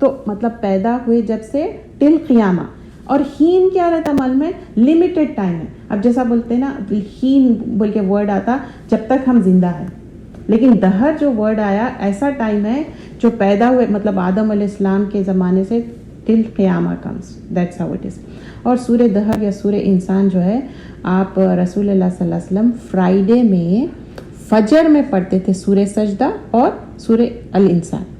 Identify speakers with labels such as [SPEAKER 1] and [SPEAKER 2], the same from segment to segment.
[SPEAKER 1] تو مطلب پیدا ہوئے جب سے ٹل قیامہ. اور ہین کیا رہتا عمل میں؟ لمیٹڈ ٹائم ہے. اب جیسا بولتے ہیں نا ہین بول کے ورڈ آتا جب تک ہم زندہ ہیں, لیکن دہر جو ورڈ آیا ایسا ٹائم ہے جو پیدا ہوئے مطلب آدم علیہ السلام کے زمانے سے ٹل قیامہ comes. That's how it is. اور سورہ دہر یا سورہ انسان جو ہے آپ رسول اللہ صلی اللہ علیہ وسلم فرائیڈے میں فجر میں پڑھتے تھے سورہ سجدہ اور سورہ الانسان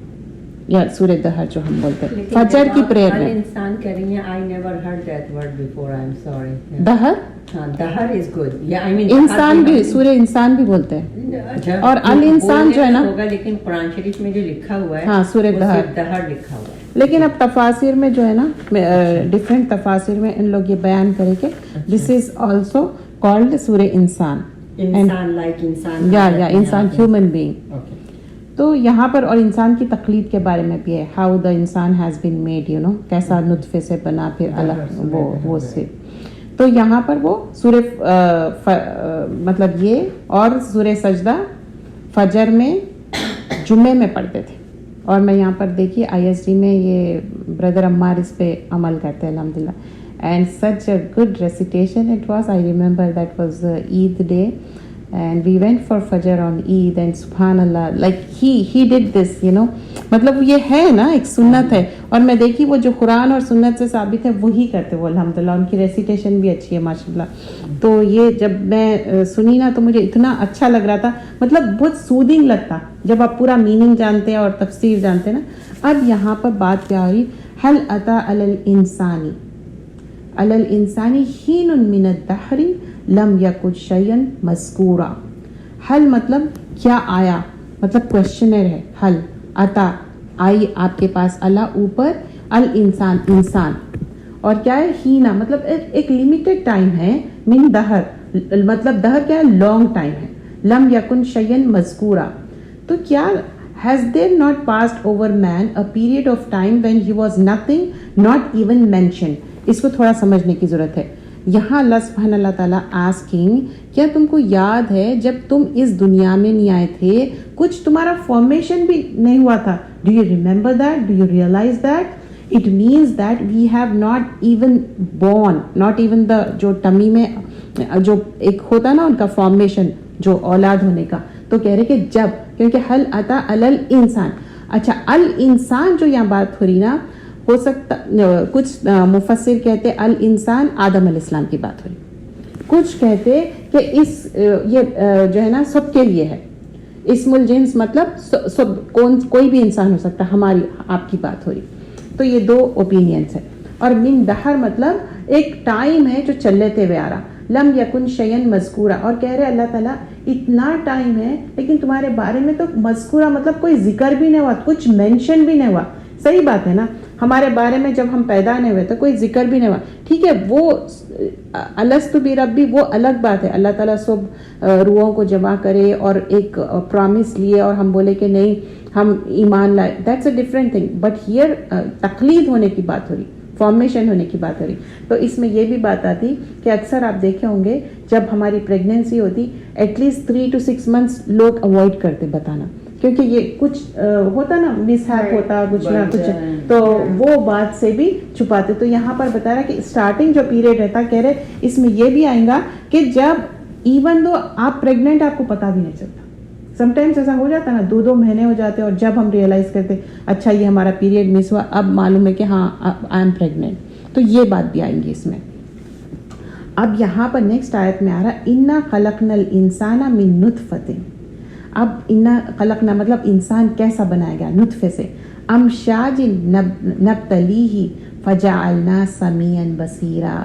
[SPEAKER 1] یا سورہ دہر جو ہم بولتے ہیں فجر کی پریئر میں.
[SPEAKER 2] الانسان کہہ رہی ہیں, I never heard that word before, I'm sorry.
[SPEAKER 1] دہر,
[SPEAKER 2] ہاں دہر is good. Yeah, I mean
[SPEAKER 1] انسان بھی سورہ انسان بھی بولتے ہیں اور الانسان جو ہے نا
[SPEAKER 2] ہوگا, لیکن قرآن شریف میں جو لکھا ہوا ہے
[SPEAKER 1] ہاں سورہ دہر
[SPEAKER 2] لکھا ہوا ہے.
[SPEAKER 1] لیکن اب تفاسیر میں جو ہے نا ڈفرینٹ تفاسیر میں ان لوگ یہ بیان کریں کہ دس از آلسو کالڈ سورہ انسان.
[SPEAKER 2] انسان لائک انسان
[SPEAKER 1] یا انسان ہیومن بینگ. تو یہاں پر اور انسان کی تخلیق کے بارے میں بھی ہے, ہاؤ دا انسان has been made, you know کیسا نطفے سے بنا پھر الگ وہ سے. تو یہاں پر وہ سورہ مطلب یہ اور سورہ سجدہ فجر میں جمعے میں پڑھتے تھے. اور میں یہاں پر دیکھیے ISD میں یہ بردر عمار اس پہ عمل کرتے ہیں الحمدللہ. And such a good recitation it was. I remember that was Eid day and we went for Fajr on Eid and subhanallah like he did this, you know, مطلب یہ ہے نا ایک سنت ہے. اور میں دیکھی وہ جو قرآن اور سنت سے ثابت ہے وہی کرتے وہ الحمدللہ. ان کی ریسیٹیشن بھی اچھی ہے ماشاءاللہ. تو یہ جب میں سنی نا تو مجھے اتنا اچھا لگ رہا تھا, مطلب بہت سودنگ لگتا جب آپ پورا میننگ جانتے ہیں اور تفسیر جانتے ہیں نا. اب یہاں پر بات کیا ہو رہی, هل أتى على الانسانی حین من الدہر لم یکن شیئا مذکورا. حل مطلب کیا آیا, مطلب کوشچنر ہے. حل عطا آئی آپ کے پاس, اللہ اوپر, الانسان انسان, اور کیا ہے ہینا مطلب ایک لمیٹڈ ٹائم ہے, من دہر مطلب دہر کیا ہے لانگ ٹائم ہے, لم یکن شیئا مذکورا. تو کیا has there not passed over man a period of time when he was nothing, not even mentioned. اس کو تھوڑا سمجھنے کی ضرورت ہے. یہاں اللہ سبحانہ اللہ تعالیٰ asking, کیا تم کو یاد ہے جب تم اس دنیا میں نہیں آئے تھے کچھ تمہارا فارمیشن بھی نہیں ہوا تھا. Do you remember that? Do you realize that? It means that we have not even born, not even the جو ٹمی میں جو ایک ہوتا نا ان کا فارمیشن جو اولاد ہونے کا. تو کہہ رہے کہ جب, کیونکہ حل عطا علی انسان. اچھا الانسان جو یہاں بات ہو رہی نا, ہو سکتا کچھ مفسر کہتے الانسان آدم علیہ السلام کی بات ہو رہی, کچھ کہتے کہ اس یہ جو ہے نا سب کے لیے ہے. اسم الجنس مطلب سب کوئی بھی انسان ہو سکتا, ہماری آپ کی بات ہو رہی. تو یہ دو اوپینینس ہے. اور من دہر مطلب ایک ٹائم ہے جو چلتے ہوئے آ رہا, لم یکن شیئا مذکورا. اور کہہ رہے اللہ تعالیٰ اتنا ٹائم ہے لیکن تمہارے بارے میں تو مذکورہ مطلب کوئی ذکر بھی نہیں ہوا, کچھ مینشن بھی نہیں ہوا. صحیح بات ہے نا, ہمارے بارے میں جب ہم پیدا نہیں ہوئے تو کوئی ذکر بھی نہیں ہوا. ٹھیک ہے, وہ الستو بربی وہ الگ بات ہے. اللہ تعالیٰ سب روحوں کو جمع کرے اور ایک پرامس لیے اور ہم بولے کہ نہیں ہم ایمان لائے, that's a different thing. But here تقلید ہونے کی بات ہو رہی, فارمیشن ہونے کی بات ہو رہی. تو اس میں یہ بھی بات آتی کہ اکثر آپ دیکھے ہوں گے جب ہماری پریگنینسی ہوتی ایٹ لیسٹ 3 to 6 months لوگ اوائڈ کرتے بتانا, کیونکہ یہ کچھ ہوتا نا مس ہیپ ہوتا کچھ نہ کچھ, تو وہ بات سے بھی چھپاتے. تو یہاں پر بتا رہا کہ اسٹارٹنگ جو پیریڈ رہتا, کہہ رہے اس میں یہ بھی آئے گا کہ جب ایون دو آپ پریگننٹ آپ کو پتا بھی نہیں چلتا. سم ٹائمس ایسا ہو جاتا نا 2 مہینے ہو جاتے اور جب ہم ریئلائز کرتے اچھا یہ ہمارا پیریڈ مس ہوا, اب معلوم ہے کہ ہاں آئی ایم پریگننٹ. تو یہ بات بھی آئیں گی اس میں. اب یہاں پر نیکسٹ آیت میں آ رہا انا خلقنا الانسان من نطفۃ. اب انا خلقنا مطلب انسان کیسا بنایا گیا, نطفے سے. امشاج نبتلیہ فجعلنا سمیعا بصیرا.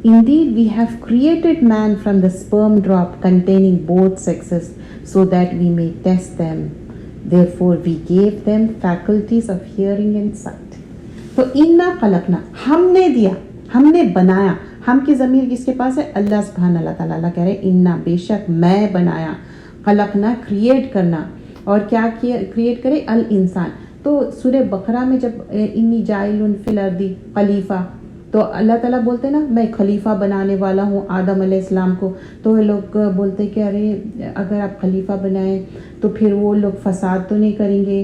[SPEAKER 1] Indeed, we have created man from the sperm drop containing both sexes so that we may test them. Therefore, we gave them faculties of hearing and sight. تو انا خلقنا ہم نے دیا, ہم نے بنایا. ہم کی ضمیر کس کے پاس ہے, اللہ سبحانہ اللہ تعالیٰ. اللہ کہہ رہے انا بے شک میں بنایا, خلقنا کریٹ کرنا, اور کیا کریٹ کرے الانسان. تو سورہ بقرہ میں جب انی جاعل فی الارض خلیفہ, تو اللہ تعالیٰ بولتے نا میں خلیفہ بنانے والا ہوں آدم علیہ السلام کو. تو لوگ بولتے کہ ارے اگر آپ خلیفہ بنائیں تو پھر وہ لوگ فساد تو نہیں کریں گے,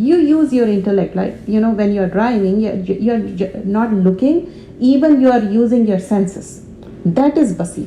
[SPEAKER 1] you use your intellect, like you know when you're driving, you're not looking, even you are using your senses, that is basir.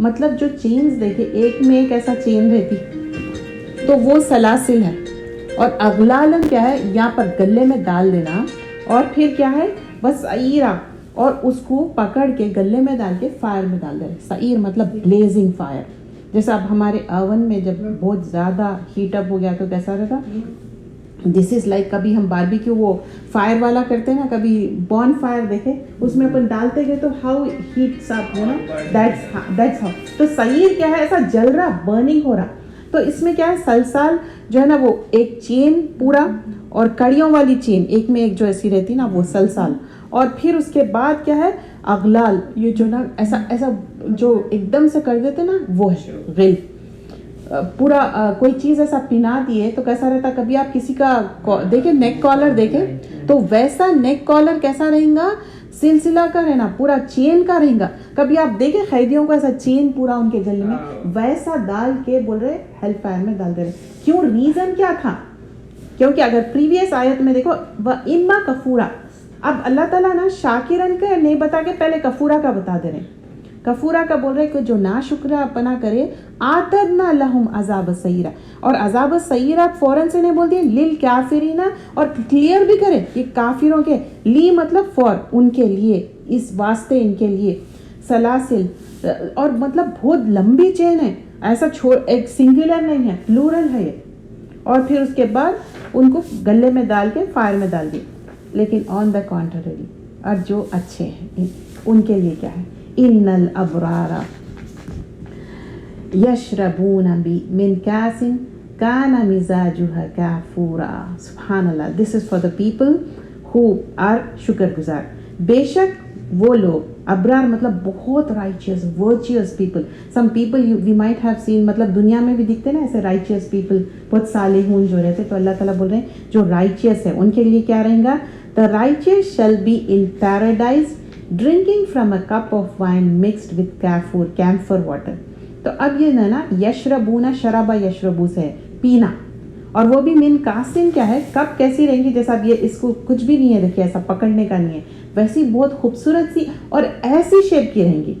[SPEAKER 1] مطلب جو چینز دیکھے ایک میں ایک ایسا چین رہتی تو وہ سلاسل ہے. اور اغلالن کیا ہے, یہاں پر گلے میں ڈال دینا, اور پھر کیا ہے بس سعیرہ, اور اس کو پکڑ کے گلے میں ڈال کے فائر میں ڈال دے. سعیر مطلب بلیزنگ فائر. جیسا اب ہمارے اوون میں جب بہت زیادہ ہیٹ اپ ہو گیا تو کیسا رہتا, دس از لائک کبھی ہم باربیکیو وہ فائر والا کرتے ہیں نا, کبھی بون فائر دیکھے, اس میں اپن ڈالتے گئے تو how heats up, you know, that's how. تو سعیر کیا ہے, ایسا جل رہا, برننگ ہو رہا. تو اس میں کیا ہے, سلسال جو ہے نا وہ ایک چین پورا, اور کڑیوں والی چین ایک میں ایک جو ایسی رہتی نا وہ سلسال, اور پھر اس کے بعد کیا ہے اغلال, یہ جو نا ایسا ایسا جو ایک دم سے کر دیتے نا وہ ہے غل. پورا کوئی چیز ایسا پنا دیے تو کیسا رہتا, کبھی آپ کسی کا دیکھیں نیک کالر دیکھیں تو ویسا نیک کالر کیسا رہے گا, سلسلہ کا رہنا, پورا چین کا رہے گا. کبھی آپ دیکھیں قیدیوں کو ایسا چین پورا ان کے گلے میں ویسا ڈال کے بول رہے ہیل فائر میں ڈال دے رہے. کیوں, ریزن کیا تھا, کیونکہ اگر پریویس آیت میں دیکھو وَإِمَّا کفورا, اب اللہ تعالیٰ نا شاکرن کا نہیں بتا کے پہلے کفورا کا بتا دے رہے ہیں. کفورا کا بول رہے کہ جو نا شکرہ اپنا کرے آتدنا لہم عذاب السعیرہ, اور عذاب السعیرہ فوراً سے نہیں بول دیے للکافرین, اور کلیئر بھی کرے یہ کافروں کے لی مطلب فور, ان کے لیے, اس واسطے ان کے لیے سلاسل, اور مطلب بہت لمبی چین ہے, ایسا ایک سنگولر نہیں ہے, پلورل ہے یہ. اور پھر اس کے بعد ان کو گلے میں ڈال کے فائر میں ڈال دی. لیکن آن دا کانٹرری, اور جو اچھے ہیں ان کے لیے کیا ہے, ان الابرار یشربون من کاس کان مزاجها کافورا. سبحان اللہ, this is for the people who are شکر گزار. بے شک وہ لوگ, ابرار مطلب بہت righteous virtuous people. Some people we might have seen, مطلب دنیا میں بھی دکھتے نا ایسے رائچیس پیپل, بہت صالحون جو رہتے. تو اللہ تعالیٰ بول رہے ہیں جو رائچیس ہے ان کے لیے کیا رہیں گا, the righteous shall be in paradise drinking from a cup of wine mixed with camphor water. تو اب یہ نا یشربونا, شرابا یشربو سے ہے پینا, اور وہ بھی من کاسن کیا ہے, کپ کیسی رہیں گی, جیسا اب یہ اس کو کچھ بھی نہیں ہے دیکھیے ایسا پکڑنے کا نہیں ہے, ویسی بہت خوبصورت سی اور ایسی شیپ کی رہیں گی.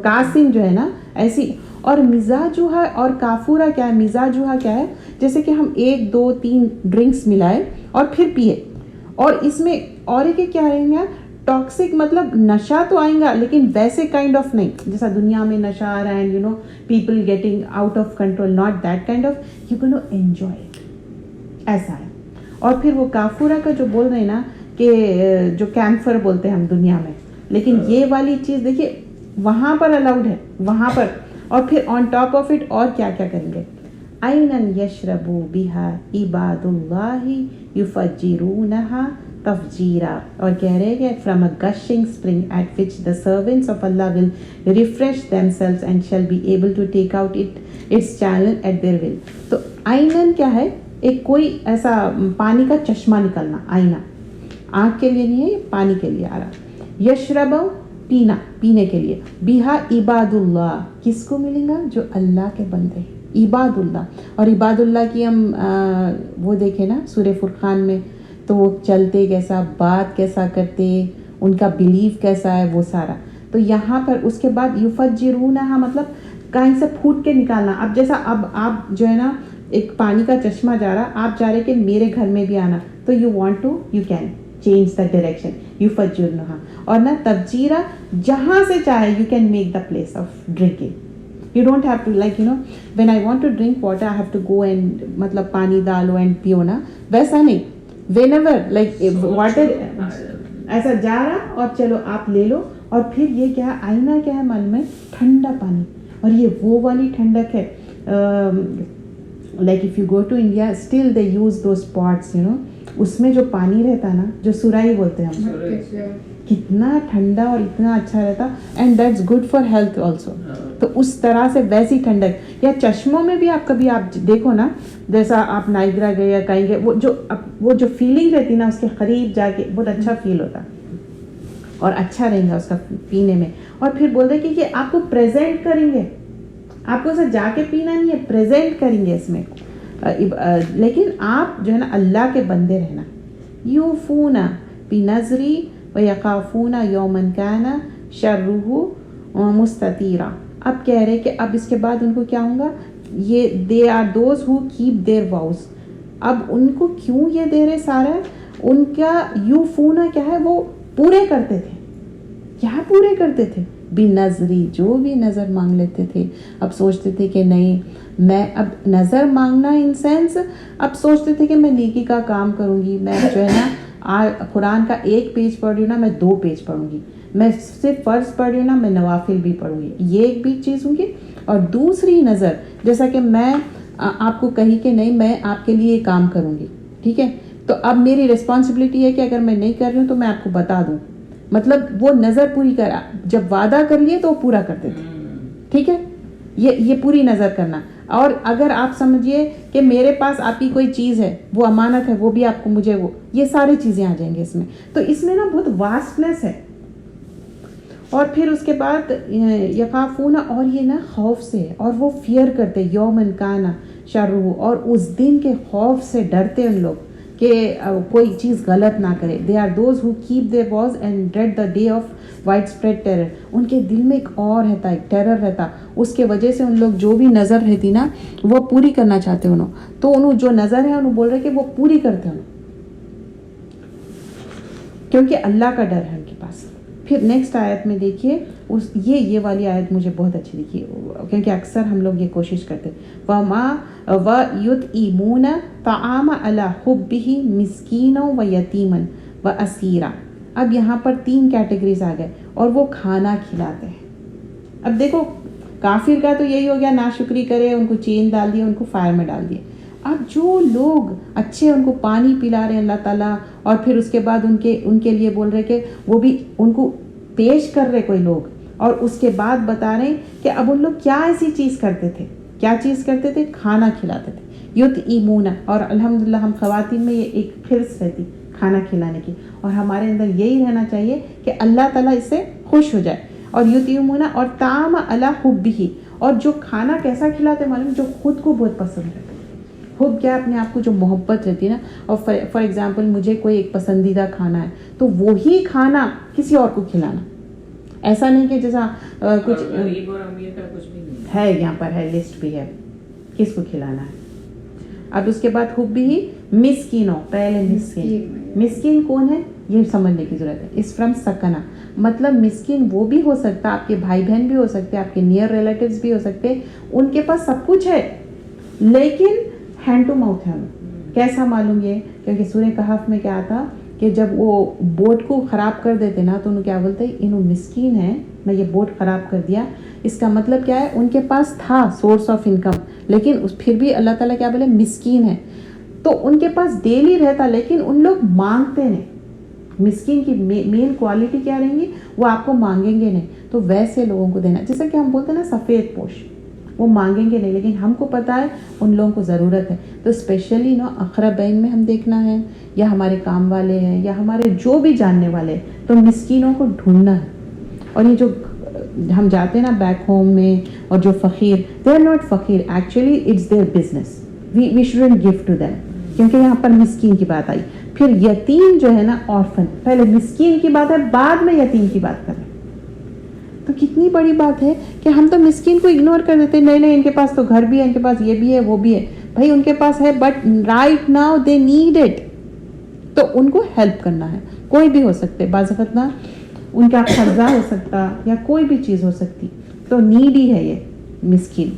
[SPEAKER 1] کاسن جو ہے نا ایسی. اور مزاجوہا, اور کافورا کیا ہے, مزاجوہا کیا ہے, جیسے کہ ہم 1 2 3 ڈرنکس ملائے اور پھر پیے, اور اس میں اور ایک کیا رہیں گا, ٹاکسک مطلب نشہ تو آئیں گا لیکن ویسے کائنڈ آف نہیں جیسا دنیا میں نشہ آ رہا ہے, you know people getting out of control, not that kind of, you can enjoy it, ایسا ہے. اور پھر وہ کافورا کا جو بول رہے ہیں نا کہ جو کیمفر بولتے ہیں ہم دنیا میں, لیکن یہ والی چیز دیکھیے وہاں پر الاؤڈ ہے, وہاں پر. اور پھر آن ٹاپ آف اٹ اور کیا کیا کریں گے, عینن یشربو بہا عباد اللہ یفجرونہا تفجیرا, اور کہہ رہے کہ from a gushing spring at which the servants of Allah will refresh themselves and shall be able to take out its channel at their will. تو عینن کیا ہے, ایک کوئی ایسا پانی کا چشمہ نکلنا, آئینہ آنکھ کے لیے نہیں ہے, پانی کے لیے آ رہا. یشرب پینا, پینے کے لیے. بیہا عباد اللہ, کس کو ملیں گا, جو اللہ کے بندے, عباد اللہ. اور عباد اللہ کی ہم وہ دیکھیں نا سورہ فرقان میں, تو وہ چلتے کیسا, بات کیسا کرتے, ان کا بیلیف کیسا ہے, وہ سارا. تو یہاں پر اس کے بعد یفجرونہا مطلب کہیں سے پھوٹ کے نکالنا. اب جیسا اب آپ جو ہے نا ایک پانی کا چشمہ جا رہا, آپ چاہ رہے کہ میرے گھر میں بھی آنا, تو you want to, you can change the direction, یفجرونہا. اور نا تفجیرا, جہاں سے چاہے you can make the place of drinking. You don't have to, like, you know, when I want to drink water, I have to go and مطلب پانی ڈالو اینڈ پیو نا, ویسا نہیں. whenever like water ایسا جا رہا اور چلو آپ لے لو. اور پھر یہ کیا ہے, آئینہ کیا ہے من میں, ٹھنڈا پانی. اور یہ وہ والی ٹھنڈک ہے, like if you go to India still they use those pots, you know, اس میں جو پانی رہتا نا, جو سرائی بولتے ہیں ہم, کتنا ٹھنڈا اور اتنا اچھا رہتا, and that's good for health also. تو اس طرح سے ویسی ٹھنڈک. یا چشموں میں بھی آپ کبھی آپ دیکھو نا, جیسا آپ نائگرا گئے یا کہیں گے, وہ جو فیلنگ رہتی نا اس کے قریب جا کے بہت اچھا فیل ہوتا اور اچھا رہیں گا اس کا پینے میں. اور پھر بول دے کہ یہ آپ کو پریزنٹ کریں گے, آپ کو اسے جا کے پینا نہیں ہے, پریزنٹ کریں گے اس میں. لیکن آپ جو ہے نا اللہ کے بندے رہنا. یوفون بنذری ویخافون یوما کان شرہ مستطیرا. اب کہہ رہے کہ اب اس کے بعد ان کو کیا ہوں گا, یہ they are those who keep their vows. اب ان کو کیوں یہ دے رہے سارا, ان کا یوفونا کیا ہے, وہ پورے کرتے تھے. کیا پورے کرتے تھے؟ بھی نظری, جو بھی نظر مانگ لیتے تھے. اب سوچتے تھے کہ نہیں میں اب نظر مانگنا ان سینس, اب سوچتے تھے کہ میں نیکی کا کام کروں گی, میں جو ہے نا قرآن کا 1 پیج پڑھ رہی ہوں نا, میں 2 پیج پڑھوں گی, میں صرف فرض پڑھ رہی ہوں نا, میں نوافل بھی پڑھوں گی. یہ ایک بھی چیز ہوں گی. اور دوسری نظر, جیسا کہ میں آپ کو کہی کہ نہیں میں آپ کے لیے کام کروں گی, ٹھیک ہے, تو اب میری ریسپانسبلٹی ہے کہ اگر میں نہیں کر رہی ہوں تو میں آپ کو بتا دوں. مطلب وہ نظر پوری کرا, جب وعدہ کر لیے تو وہ پورا کرتے تھے, ٹھیک ہے, یہ پوری نظر کرنا. اور اگر آپ سمجھیے کہ میرے پاس آپ کی کوئی چیز ہے, وہ امانت ہے, وہ بھی آپ کو مجھے وہ, یہ ساری چیزیں آ جائیں گے اس میں. تو اس میں نا بہت واسٹنس ہے. اور پھر اس کے بعد یخافون, اور یہ نا خوف سے, اور وہ فیئر کرتے یومن کانا شرہ, اور اس دن کے خوف سے ڈرتے ان لوگ کہ کوئی چیز غلط نہ کرے. They are those who keep their vows and dread the day of widespread terror. ان کے دل میں ایک اور رہتا, ایک ٹیرر رہتا, اس کے وجہ سے ان لوگ جو بھی نظر رہتی نا وہ پوری کرنا چاہتے انہوں, تو انہوں جو نظر ہے انہوں بول رہے کہ وہ پوری کرتے انہوں, کیونکہ اللہ کا ڈر ہے ان کے پاس. پھر نیکسٹ آیت میں دیکھیے, یہ والی آیت مجھے بہت اچھی لگی, کیونکہ اکثر ہم لوگ یہ کوشش کرتے وَيُطْعِمُونَ طَعَامَ عَلَىٰ حُبِّهِ مِسْكِينًا وَيَتِيمًا وَأَسِيرًا. اب یہاں پر 3 کیٹیگریز آ گئے, اور وہ کھانا کھلاتے ہیں. اب دیکھو کافر کا تو یہی ہو گیا, ناشکری کرے, ان کو چین ڈال دیے, ان کو فائر میں ڈال دیے. اب جو لوگ اچھے ان کو پانی پلا رہے ہیں اللہ تعالیٰ, اور پھر اس کے بعد ان کے لیے بول رہے کہ وہ بھی ان کو پیش کر رہے کوئی لوگ, اور اس کے بعد بتا رہے کہ اب ان لوگ کیا ایسی چیز کرتے تھے, کیا چیز کرتے تھے, کھانا کھلاتے تھے. یطعمون, اور الحمدللہ ہم خواتین میں یہ ایک حرص رہتی کھانا کھلانے کی, اور ہمارے اندر یہی رہنا چاہیے کہ اللہ تعالیٰ اس سے خوش ہو جائے. اور یطعمون, اور طعام علی حبہ, اور جو کھانا کیسا کھلاتے معلوم, جو خود کو بہت پسند ہے. حب کیا, اپنے آپ کو جو محبت رہتی ہے نا. اور فار ایگزامپل مجھے کوئی ایک پسندیدہ کھانا ہے تو وہی کھانا کسی اور کو کھلانا. ایسا نہیں کہ جیسا کچھ
[SPEAKER 2] غریب اور امیر کا کچھ بھی نہیں
[SPEAKER 1] ہے, یہاں پر ہے لسٹ بھی ہے کس کو کھلانا ہے. اب اس کے بعد حب ہی مسکینوں, پہلے مسکین کون ہے یہ سمجھنے کی ضرورت ہے. اس فرام سکنا, مطلب مسکین وہ بھی ہو سکتا, آپ کے بھائی بہن بھی ہو سکتے, آپ کے نیئر ریلیٹیوز بھی ہو سکتے, ان کے پاس سب کچھ ہے لیکن ہینڈ ٹو ماؤتھ ہے. کیسا معلوم یہ, کیونکہ سورہ کہف میں کیا آتا کہ جب وہ بوٹ کو خراب کر دیتے نا تو انہوں کیا بولتے, انہوں مسکین ہیں, میں یہ بوٹ خراب کر دیا. اس کا مطلب کیا ہے, ان کے پاس تھا سورس آف انکم, لیکن پھر بھی اللہ تعالیٰ کیا بولے مسکین ہے. تو ان کے پاس ڈیلی رہتا لیکن ان لوگ مانگتے نہیں. مسکین کی مین کوالٹی کیا رہیں گی, وہ آپ کو مانگیں گے نہیں. تو ویسے لوگوں کو دینا, جیسا کہ ہم بولتے ہیں نا سفید پوش, وہ مانگیں گے نہیں لیکن ہم کو پتا ہے ان لوگوں کو ضرورت ہے. تو اسپیشلی نا اقربین میں ہم دیکھنا ہے, یا ہمارے کام والے ہیں, یا ہمارے جو بھی جاننے والے ہیں, تو مسکینوں کو ڈھونڈنا ہے. اور یہ جو ہم جاتے ہیں نا بیک ہوم میں, اور جو فقیر, دے آر ناٹ فقیر, actually it's their business, we shouldn't give to them, کیونکہ یہاں پر مسکین کی بات آئی. پھر یتیم جو ہے نا آرفن, پہلے مسکین کی بات ہے, بعد میں یتیم کی بات کریں. تو کتنی بڑی بات ہے کہ ہم تو مسکین کو اگنور کر دیتے, نہیں ان کے پاس تو گھر بھی ہے, ان کے پاس یہ بھی ہے وہ بھی ہے. بھائی ان کے پاس ہے but right now they need it, تو ان کو ہیلپ کرنا ہے. کوئی بھی ہو سکتے, بعض وقت نا ان کا قرضہ ہو سکتا یا کوئی بھی چیز ہو سکتی, تو نیڈی ہے یہ مسکین,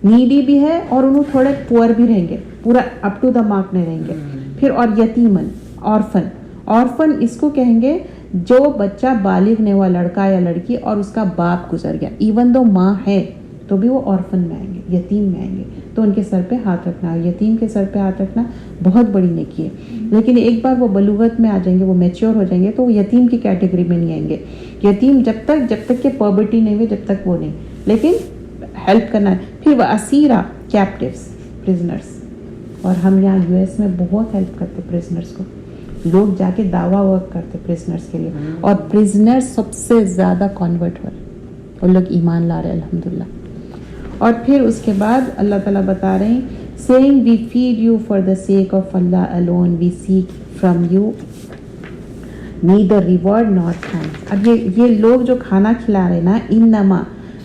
[SPEAKER 1] نیڈی بھی ہے, اور انہوں تھوڑے پور بھی رہیں گے, پورا اپ ٹو دا مارک نہیں رہیں گے. پھر اور یتیمن, آرفن, آرفن اس کو کہیں گے جو بچہ بالغ نہیں ہوا, لڑکا یا لڑکی, اور اس کا باپ گزر گیا, ایون دو ماں ہے تو بھی وہ آرفن میں آئیں گے, یتیم میں آئیں گے. تو ان کے سر پہ ہاتھ رکھنا, یتیم کے سر پہ ہاتھ رکھنا بہت بڑی نیکی ہے. لیکن ایک بار وہ بلوغت میں آ جائیں گے, وہ میچور ہو جائیں گے, تو وہ یتیم کی کیٹیگری میں نہیں آئیں گے. یتیم جب تک کہ پربرٹی نہیں ہوئی جب تک وہ نہیں, لیکن ہیلپ کرنا ہے. پھر وہ اسیرا, کیپٹیوز, پرزنرس, اور ہم یہاں یو ایس میں بہت ہیلپ کرتے پرزنرس کو. لوگ جا کے دعویٰ ورک کرتے پرزنرس کے لیے, اور پرزنر سب سے زیادہ کنورٹ ہوئے, وہ لوگ ایمان لا رہے الحمدللہ. اور پھر اس کے بعد اللہ تعالیٰ بتا رہے ہیں, saying we feed you for the sake of Allah alone, we seek from you neither reward nor thanks. اب یہ لوگ جو کھانا کھلا رہے نا, انما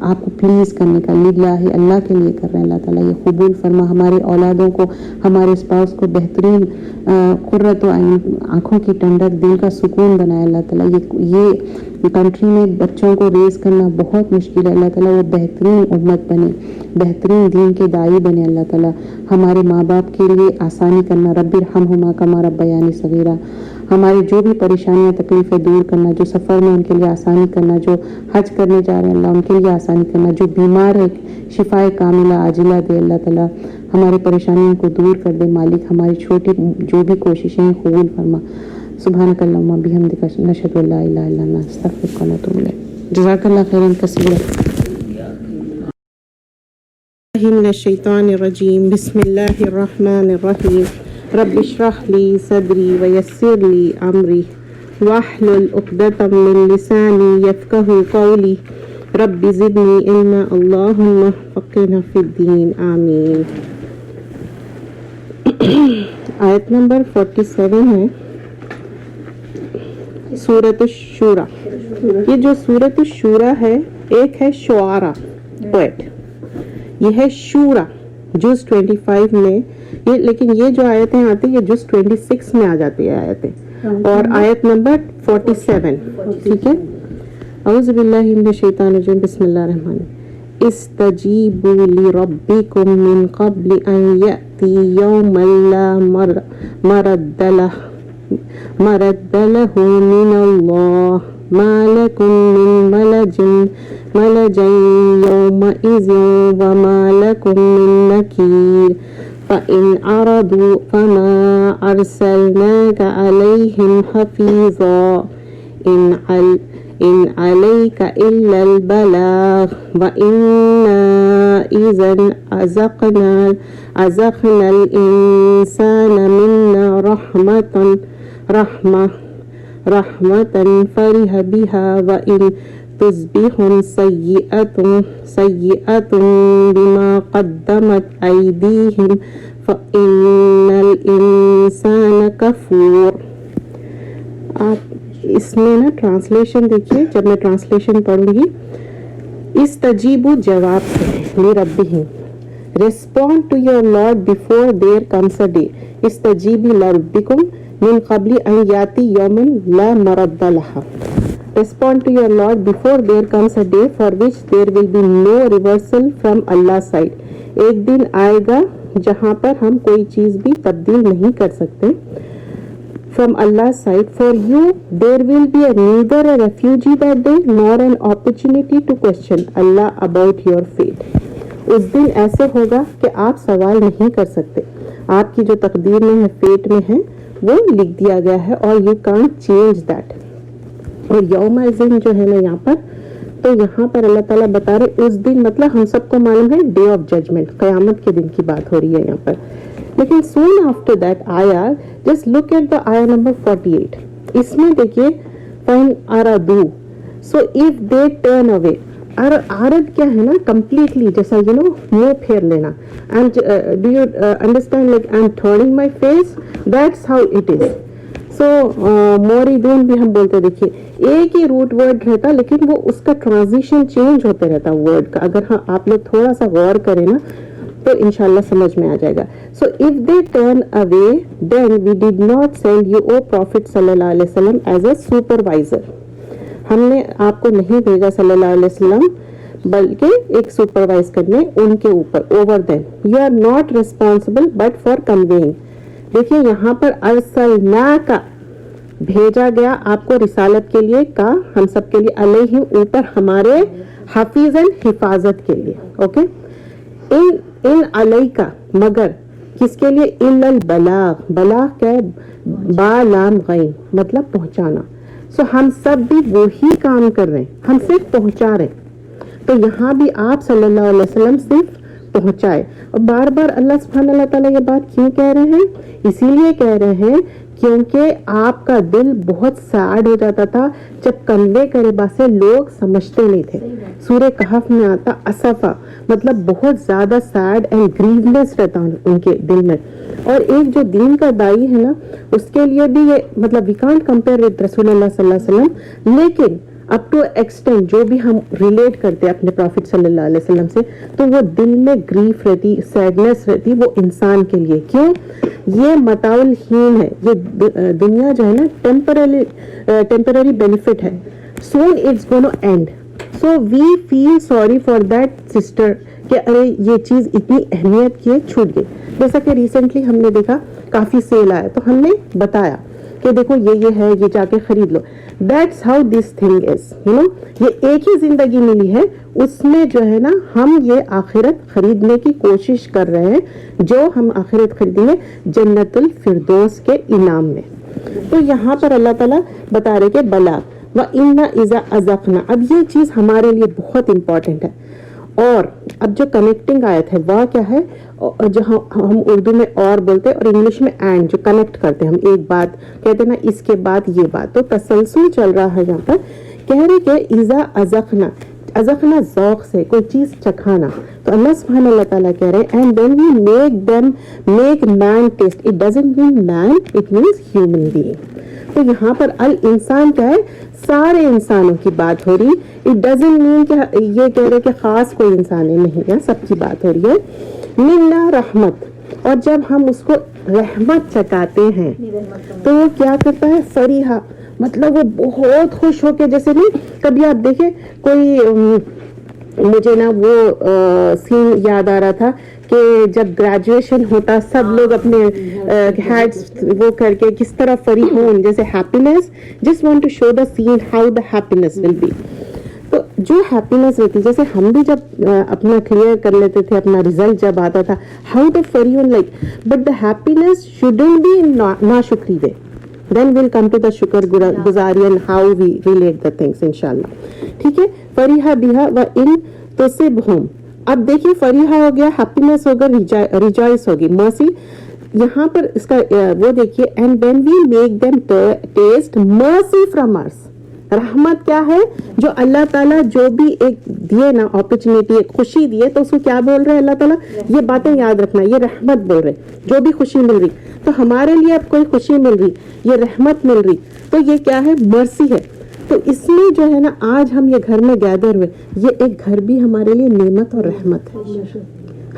[SPEAKER 1] آپ کو پلیز کرنے کا، للہ اللہ کے لیے کر رہے ہیں، اللہ تعالیٰ یہ قبول فرما، ہمارے اولادوں کو، ہمارے اسپاؤس کو بہترین قرۃ عین، آنکھوں کی ٹھنڈک، دل کا سکون بنائے اللہ تعالیٰ۔ یہ کنٹری میں بچوں کو ریز کرنا بہت مشکل ہے، اللہ تعالیٰ وہ بہترین امت بنے، بہترین دین کے داعی بنے اللہ تعالیٰ۔ ہمارے ماں باپ کے لیے آسانی کرنا، رب ارحمہما کما ربیانی صغیرا، ہماری جو بھی پریشانیاں تکلیفیں دور کرنا، جو سفر میں ان کے لیے آسانی کرنا، جو حج کرنے جا رہے ہیں اللہ ان کے لیے آسانی کرنا، جو بیمار ہے شفائے کاملہ عاجلہ دے اللہ تعالیٰ، ہماری پریشانیوں کو دور کر دے مالک، ہماری چھوٹی جو بھی کوششیں ہیں قبول فرما۔ سبحانک اللہم بحمدک نشہد ان لا الہ الا انت نستغفرک و نتوب الیک۔ جزاک اللہ خیرا کثیرا۔ من الشیطان الرجیم، بسم اللہ الرحمن الرحیم، رب اشرح لی صدری ویسر لی امری واحلل عقدۃ من لسانی یفقہوا قولی رب زدنی علما اللہم فقہنا فی الدین آمین۔ آیت نمبر 47 ہے سورۃ الشورى۔ یہ جو سورۃ الشورى ہے، ایک ہے شعراء پوئٹ، یہ ہے شورا جز 25 میں، یہ لیکن یہ جو آیتیں آتی ہیں یہ جز 26 میں آ جاتی ہے آیتیں، اور آیت نمبر 47، ٹھیک ہے۔ اعوذ باللہ من الشیطان الرجیم، بسم اللہ الرحمن الرحیم۔ استجیبوا لربکم من قبل ان یأتی یوم لا مرد له من اللہ ما لکم من ملج یومئذ وما لکم من نکیر فإن عرضوا فما أرسلناك عليهم حفيظا إن عليك إلا البلاغ وإنا إذا أذقنا الإنسان منا رحمة فرح بها وإن تصبحهم سيئة بما قدمت أيديهم فإن الإنسان كفور۔ آپ اس میں نا ٹرانسلیشن دیکھیے، جب میں ٹرانسلیشن پڑھوں گی، استجیبو جواب سے لربہم، respond to your lord before there comes a day, استجیبی لربکم من قبل ان یاتی یوم لا مرد لہ، respond to your Lord before there comes a day for which there will be no reversal from Allah's side۔ ایک دن آئے گا جہاں پر ہم کوئی چیز بھی تبدیل نہیں کر سکتے۔ From Allah's side for you there will be neither a refugee that day nor an opportunity to question Allah about your fate۔ اس دن ایسے ہوگا کہ آپ سوال نہیں کر سکتے، آپ کی جو تقدیر میں ہے، فیٹ میں ہے، وہ لکھ دیا گیا ہے اور you can't change that۔ اور یوم ازن جو ہے نا یہاں پر، تو یہاں پر اللہ تعالیٰ بتا رہے اس دن، مطلب ہم سب کو معلوم ہے ڈے آف ججمنٹ، قیامت کے دن کی بات ہو رہی ہے یہاں پر، لیکن سون آفٹر دیٹ آیا، جسٹ لک ایٹ دا آیا نمبر 48، اس میں دیکھیے فَإِنْ أَرَدُوا، سو اف دے ٹرن اوے، عرض کیا ہے نا کمپلیٹلی، جیسا یو نو منہ پھیر لینا، and do you understand like I am turning my face, that's how it is. So موریدون بھی ہم بولتے، دیکھیے ایک ہی روٹ ورڈ رہتا لیکن وہ اس کا ٹرانزیشن چینج ہوتے رہتا ورڈ کا، اگر آپ لوگ تھوڑا سا غور کریں نا تو انشاءاللہ سمجھ میں آ جائے گا۔ So if they turn away then we did not send you O prophet صلی اللہ علیہ وسلم ایز اے سپروائزر، ہم نے آپ کو نہیں بھیجا صلی اللہ علیہ وسلم بلکہ ایک سپروائز کرنے ان کے اوپر، over them, you are not responsible but for conveying. دیکھیے یہاں پر ارسلناک، بھیجا گیا آپ کو رسالت کے لیے، کا ہم سب کے لیے، علیہم اوپر ہمارے، حفیظاً حفاظت کے لیے، اوکے۔ ان علیکا مگر کس کے لیے، الا البلاغ، بلاغ کیا ہے، با لام غین، مطلب پہنچانا۔ سو ہم سب بھی وہی کام کر رہے ہیں، ہم صرف پہنچا رہے ہیں، تو یہاں بھی آپ صلی اللہ علیہ وسلم صرف پہنچائے۔ اور بار بار اللہ سبحانہ اللہ تعالیٰ یہ بات کیوں کہہ رہے ہیں، اسی لیے کہہ رہے ہیں کیونکہ آپ کا دل بہت سیڈ ہو جاتا تھا جب کنوے کرے بات سے لوگ سمجھتے نہیں تھے۔ سورہ کہف میں آتا اسفا، مطلب بہت زیادہ سیڈ اینڈ گریونس رہتا ان کے دل میں۔ اور ایک جو دین کا دائی ہے نا، اس کے لیے بھی یہ، مطلب وی کانٹ کمپیئر ود رسول اللہ صلی اللہ علیہ وسلم، لیکن اپ ٹو ایکسٹینٹ جو بھی ہم ریلیٹ کرتے ہیں اپنے پروفٹ صلی اللہ علیہ وسلم سے, تو وہ دل میں گریف رہتی, سیڈنس رہتی وہ انسان کے لیے. کیوں؟ یہ متاع الحین ہے, یہ دنیا جو ہے نا ٹیمپرری بینیفٹ ہے, soon it's gonna end. So we feel sorry for that sister کہ ارے یہ چیز اتنی اہمیت کی ہے, چھوٹ گئی. جیسا کہ ریسنٹلی ہم نے دیکھا کافی سیل آیا تو ہم نے بتایا کہ دیکھو یہ ہے, یہ جا کے خرید لو. That's how this thing is, یہ ایک ہی زندگی ملی ہے, اس میں جو ہے نا ہم یہ آخرت خریدنے کی کوشش کر رہے ہیں, جو ہم آخرت خریدیں گے جنت الفردوس کے انعام میں. تو یہاں پر اللہ تعالیٰ بتا رہے کہ بلا وَإِنَّ إِذَا أَذَقْنَا, اب یہ چیز ہمارے لیے بہت امپورٹنٹ ہے. اور اب جو کنیکٹنگ آیت ہے وہ کیا ہے, جہاں ہم اردو میں اور بولتے ہیں اور انگلش میں اینڈ, جو کنیکٹ کرتے ہیں ہم ایک بات کہتے ہیں نا اس کے بعد یہ بات, تو تسلسل چل رہا ہے یہاں پر. کہہ رہے کہ اذا ازقنا, ازقنا ذوق سے کوئی چیز چکھانا, تو اللہ سبحانہ اللہ تعالیٰ کہہ رہے ہیں and when we make man taste, it doesn't mean man, it means human being. تو یہاں پر الانسان کیا ہے, سارے انسانوں کی بات ہو رہی. اٹ ڈزنٹ مین کہ یہ کہہ رہے کہ خاص کوئی انسان نہیں ہے, سب کی بات ہو رہی ہے. منا رحمت, اور جب ہم اس کو رحمت چکاتے ہیں تو وہ کیا کرتا ہے, فریحہ, مطلب وہ بہت خوش ہو کے, جیسے نہیں کبھی آپ دیکھیں کوئی, مجھے نا وہ سین یاد آ رہا تھا کہ جب گریجویشن ہوتا سب لوگ اپنے ہیڈس وہ کر کے کس طرح فریح ہوں, جیسے happiness, just want to show the scene how the happiness will be. تو جو ہیپینس رہتی, جیسے ہم بھی جب اپنا کلیئر کر لیتے تھے, اپنا ریزلٹ جب آتا تھا, ہاؤ دا فریح like, but the happiness shouldn't be in ناشکری way. Then we'll come to the شکر گزاری and how we relate the things انشاءاللہ. ٹھیک ہے, فریحہ بہا وَإِن تُصِبْهُمْ. اب دیکھیے فریحہ ہو گیا, ہیپینس ہوگا, ریجوائس ہوگی, مرسی. یہاں پر اس کا وہ دیکھیے, and when we make them taste mercy from us. رحمت کیا ہے, جو اللہ تعالیٰ جو بھی ایک دیے نا اپرچونیٹی, ایک خوشی دیے, تو اس کو کیا بول رہے ہیں اللہ تعالیٰ, یہ باتیں یاد رکھنا, یہ رحمت بول رہے, جو بھی خوشی مل رہی. تو ہمارے لیے اب کوئی خوشی مل رہی, یہ رحمت مل رہی, تو یہ کیا ہے, مرسی ہے. تو اس میں جو ہے نا آج ہم یہ گھر میں گیدر ہوئے, یہ ایک گھر بھی ہمارے لیے نعمت اور رحمت ہے.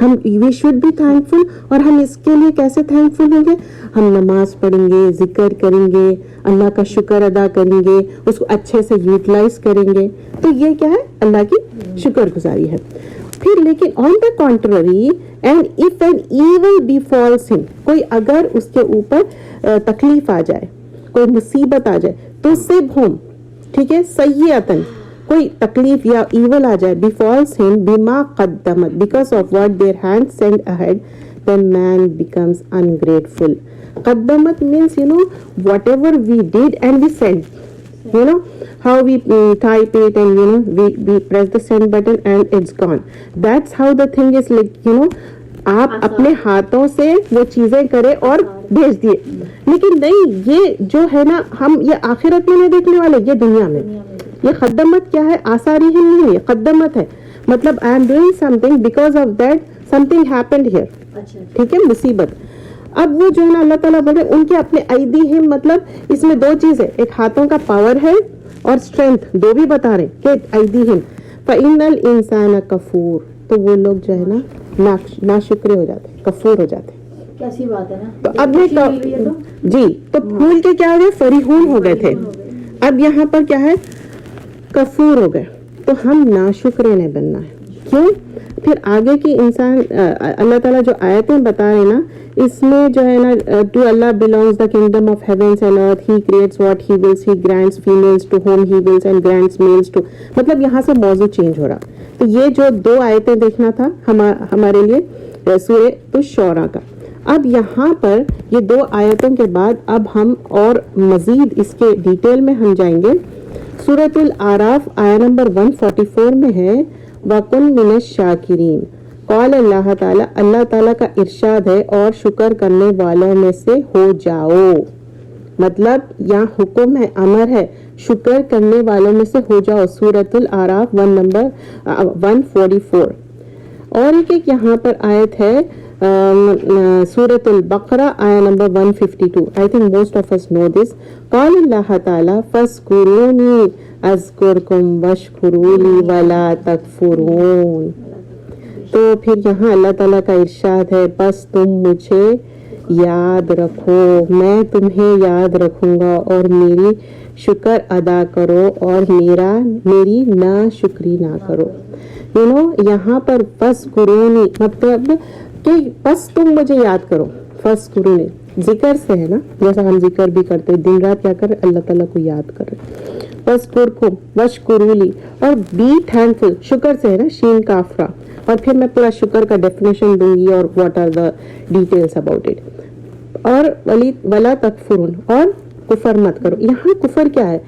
[SPEAKER 1] ہم وی شوڈ بی تھینک فل. اور ہم اس کے لیے کیسے تھینک فل ہوں گے, ہم نماز پڑھیں گے, ذکر کریں گے, اللہ کا شکر ادا کریں گے, اس کو اچھے سے یوٹیلائز کریں گے. تو یہ کیا ہے, اللہ کی شکر گزاری ہے. پھر لیکن on the contrary, and if an evil befalls ہم, کوئی اگر اس کے اوپر تکلیف آ جائے, کوئی مصیبت آ جائے, تو سبہم, ٹھیک ہے, سیئتن, کوئی تکلیف یا ایول آ جائے, befalls him بما قدمت, because of what their hands sent ahead, then man becomes ungrateful. قدمت means whatever we did and we sent, how we type it and we press the send button and it's gone. That's how the thing is, like آپ اپنے ہاتھوں سے وہ چیزیں کرے اور بھیج دیے. لیکن نہیں, یہ جو ہے نا ہم یہ آخرت میں نہیں دیکھنے والے, یہ دنیا میں. یہ قدمت کیا ہے, آثاری ہی نہیں ہے, یہ قدمت ہے. مطلب I am doing something, because of that something happened here. ٹھیک ہے, مصیبت. اب وہ جو ہے نا اللہ تعالیٰ بول رہے ان کے اپنے ایدیہم, مطلب اس میں دو چیز ہے, ایک ہاتھوں کا پاور ہے اور اسٹرینتھ, دو بھی بتا رہے کہ ایدیہم. فَإِنَّ الْإِنسَانَ کفور, تو وہ لوگ جو ہے نا ناشکرے ہو جاتے, کفور ہو جاتے.
[SPEAKER 3] کیسی بات ہے نا.
[SPEAKER 1] تو اب جی, تو بھول کے کیا ہو گئے, فریحون ہو گئے تھے. اب یہاں پر کیا ہے, کفور ہو گئے. تو ہم ناشکرے نہیں بننا ہے. کیوں؟ پھر آگے کی انسان اللہ تعالیٰ جو آیتیں بتا رہے نا, اس میں جو ہے نا, to Allah belongs the kingdom of heavens and earth, he creates what he wills, he grants females to whom he wills and grants males to, مطلب یہاں سے موضوع چینج ہو رہا. تو یہ جو دو آیتیں دیکھنا تھا ہمارے لیے سورہ الشعراء کا. اب یہاں پر یہ دو آیتوں کے بعد اب ہم اور مزید اس کے ڈیٹیل میں ہم جائیں گے. سورۃ الاعراف آیا نمبر 144 میں ہے, وَكُن مِنَ الشَّاكِرِينَ. قال اللہ تعالیٰ, اللہ تعالیٰ کا ارشاد ہے, اور شکر کرنے والوں میں سے ہو جاؤ. مطلب یہاں حکم ہے, امر ہے, شکر کرنے والوں میں سے ہو جاؤ. سورۃ الاعراف 1 نمبر 144. اور ایک یہاں پر آیت ہے Surah Al-Baqarah, ayah number 152. I think most of us know this. قال اللہ تعالی فَاذْكُرُونِي أَذْكُرْكُمْ وَاشْكُرُوا لِي وَلَا تَكْفُرُونَ. تو پھر یہاں اللہ تعالیٰ کا ارشاد ہے بس تم مجھے یاد رکھو، میں تمہیں یاد رکھوں گا اور میری شکر ادا کرو اور میری نا شکری نہ کرو. یہاں پر فَاذْكُرُونِی مطلب کہ بس تم مجھے یاد کرو. فَاذْكُرُونِی ذکر سے ہے نا، جیسا ہم ذکر بھی کرتے دن رات کیا کریں، اللہ تعالیٰ کو یاد کریں. وَاذْكُرْكُمْ وَاشْكُرُوا لِی اور بی تھینکفل، شکر سے ہے نا، شین کافرہ. اور پھر میں پورا شکر کا ڈیفینیشن دوں گی اور what are the details about it. اور ولا تکفرون اور کفر مت کرو. یہاں کفر کیا ہے؟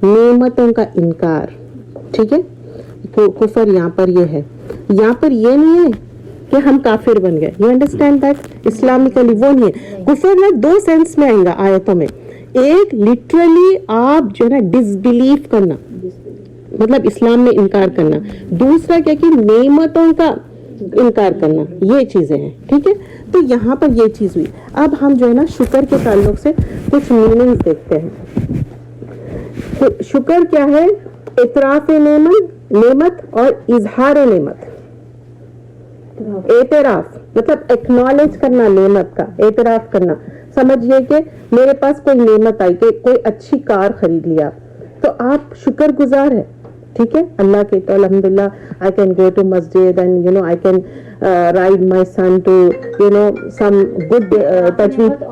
[SPEAKER 1] نعمتوں کا انکار. ٹھیک ہے، کفر یہاں پر یہ ہے، یہاں پر یہ نہیں ہے کہ ہم کافر بن گئے. You understand that? اسلامکلی وہ نہیں ہے. کفر نا دو سینس میں آئیں گا آیتوں میں. ایک لٹرلی آپ جو ہے نا ڈس بلیو کرنا، مطلب اسلام میں انکار کرنا. دوسرا کیا کہ نعمتوں کا انکار کرنا. یہ چیزیں ہیں. ٹھیک ہے، تو یہاں پر یہ چیز ہوئی. اب ہم جو ہے نا شکر کے تعلق سے کچھ میننگز دیکھتے ہیں. شکر کیا ہے؟ اعتراف نعمت اور اظہار نعمت. اعتراف مطلب ایکنالج کرنا نعمت کا، اعتراف کرنا. سمجھئے کہ میرے پاس کوئی نعمت آئی، کہ کوئی اچھی کار خرید لیا تو آپ شکر گزار ہے. ٹھیک ہے، اللہ کے تو الحمدللہ I can go to masjid and I can ride my son to some good tajweed.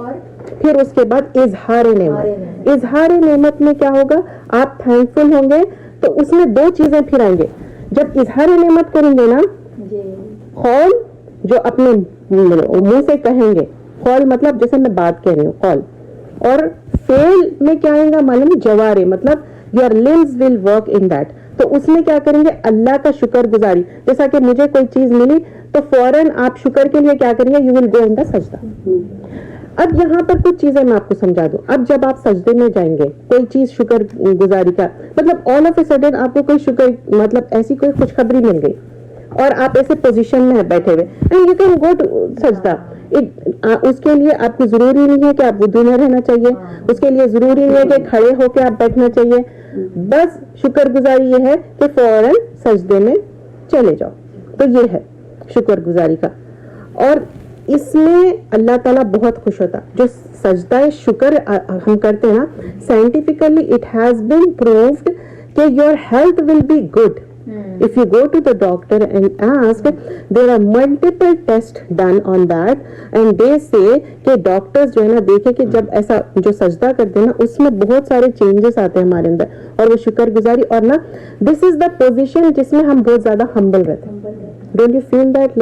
[SPEAKER 1] پھر اس کے بعد اظہار نعمت. اظہار نعمت میں کیا ہوگا؟ آپ تھینکفل ہوں گے تو اس میں دو چیزیں پھر آئیں گے. جب اظہار نعمت کریں گے نا، قول جو اپنے منہ سے کہیں گے، قول مطلب جیسے میں بات کہہ رہی ہوں قول، اور فعل میں کیا آئے گا معلوم؟ جوارے مطلب your limbs will work in that. تو اس میں کیا کریں گے؟ اللہ کا شکر گزاری. جیسا کہ مجھے کوئی چیز ملی تو فوراً آپ شکر کے لیے کیا کریں گے؟ you will go in the سجدہ. اب یہاں پر کچھ چیزیں میں آپ کو سمجھا دوں. اب جب آپ سجدے میں جائیں گے کوئی چیز شکر گزاری کا مطلب آل آف اے سڈن آپ کو کوئی شکر مطلب ایسی کوئی خوشخبری مل گئی اور آپ ایسے پوزیشن میں بیٹھے ہوئے and you can go to سجدہ. اس کے لیے آپ کو ضروری نہیں ہے کہ آپ وضو میں رہنا چاہیے، اس کے لیے ضروری نہیں ہے کہ کھڑے ہو کے آپ بیٹھنا چاہیے. بس شکر گزاری یہ ہے کہ فوراً سجدے میں چلے جاؤ. تو یہ ہے شکر گزاری کا. اور اس میں اللہ تعالیٰ بہت خوش ہوتا. جو سجدہ شکر ہم کرتے ہیں نا، scientifically it has been proved کہ your health will be good. If you go to the doctor and ask, there are multiple tests done on that and they say کہ ڈاکٹرز جو ہے نا دیکھیں کہ جب ایسا جو سجدہ کرتے ہیں نا اس میں بہت سارے چینجز آتے ہیں ہمارے اندر، اور وہ شکر گزاری. اور نا دس از دا پوزیشن جس میں ہم بہت زیادہ ہمبل رہتے ہیں. Don't you feel that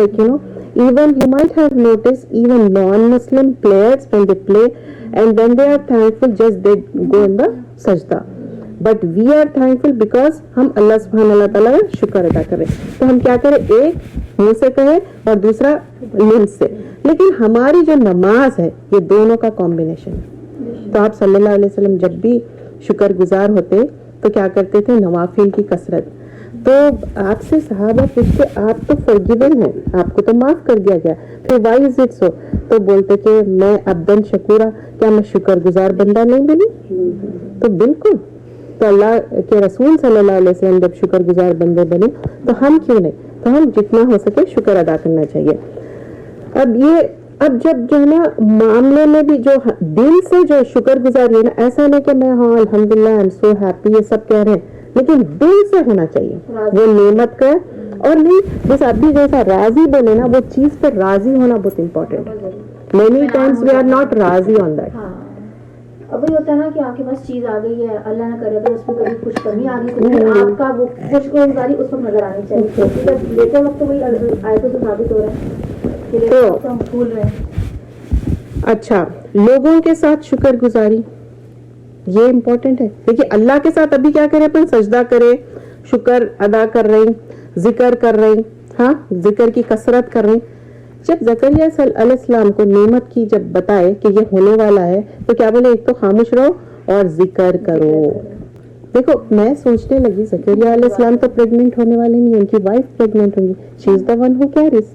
[SPEAKER 1] even you might have noticed even non-Muslim players when they play and when they are thankful just they go in the sajda. But we are thankful because ہم اللہ سبحانہ اللہ تعالیٰ کا شکر ادا کریں. تو ہم کیا کریں؟ ایک منہ سے کہیں اور دوسرا دل سے. لیکن ہماری جو نماز ہے یہ دونوں کا کمبینیشن ہے. تو آپ صلی اللہ علیہ وسلم جب بھی شکر گزار ہوتے تو کیا کرتے تھے؟ نوافل کی کثرت. تو آپ سے صحابہ پوچھتے آپ تو forgiven ہیں، آپ کو تو معاف کر دیا گیا، پھر why is it so؟ تو بولتے کہ میں عبدن شکورا، کیا میں شکر گزار بندہ نہیں بنی؟ تو بالکل. تو اللہ کے رسول صلی اللہ علیہ وسلم جب شکر گزار بندے بنے تو ہم کیوں نہیں؟ تو ہم جتنا ہو سکے شکر ادا کرنا چاہیے. اب جب جو ہے نا معاملے میں بھی جو دل سے جو شکر گزاری ہے نا، ایسا نہیں کہ میں ہاں الحمدللہ آئی ایم سو ہیپی یہ سب کہہ رہے ہیں، لیکن دل سے ہونا چاہیے وہ نعمت کا. اور نہیں جیسا ابھی جیسا راضی بولے نا، وہ چیز پر راضی ہونا بہت امپورٹینٹ ہے. Many times we are not راضی آن دیٹ.
[SPEAKER 3] ابھی ہوتا ہے نا کہ آپ کے پاس چیز آ گئی ہے، اللہ نہ کرے تو اس میں کبھی کچھ کمی آ رہی ہے، تو آپ کا وہ خوش گزاری اس وقت نظر آنی چاہیے. لیتے وقت تو وہی آیتوں سے ثابت ہو رہا ہے کہ ہم بھول رہے ہیں.
[SPEAKER 1] اچھا، لوگوں کے ساتھ شکر گزاری یہ امپورٹنٹ ہے. دیکھیے اللہ کے ساتھ ابھی کیا کریں؟ اپن سجدہ کرے، شکر ادا کر رہے ہیں، ذکر کر رہے ہیں، ہاں ذکر کی کثرت کر رہے ہیں. جب زکریا علیہ السلام کو نعمت کی جب بتائے کہ یہ ہونے والا ہے تو کیا بولے؟ ایک تو خاموش رہو اور ذکر کرو. دیکھو میں سوچنے لگی زکریا علیہ السلام تو پریگننٹ ہونے والے نہیں، ان کی وائف پریگننٹ ہوگی، she is the one who carries.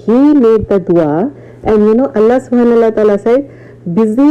[SPEAKER 1] he made the dua and you know Allah subhanahu wa ta'ala said busy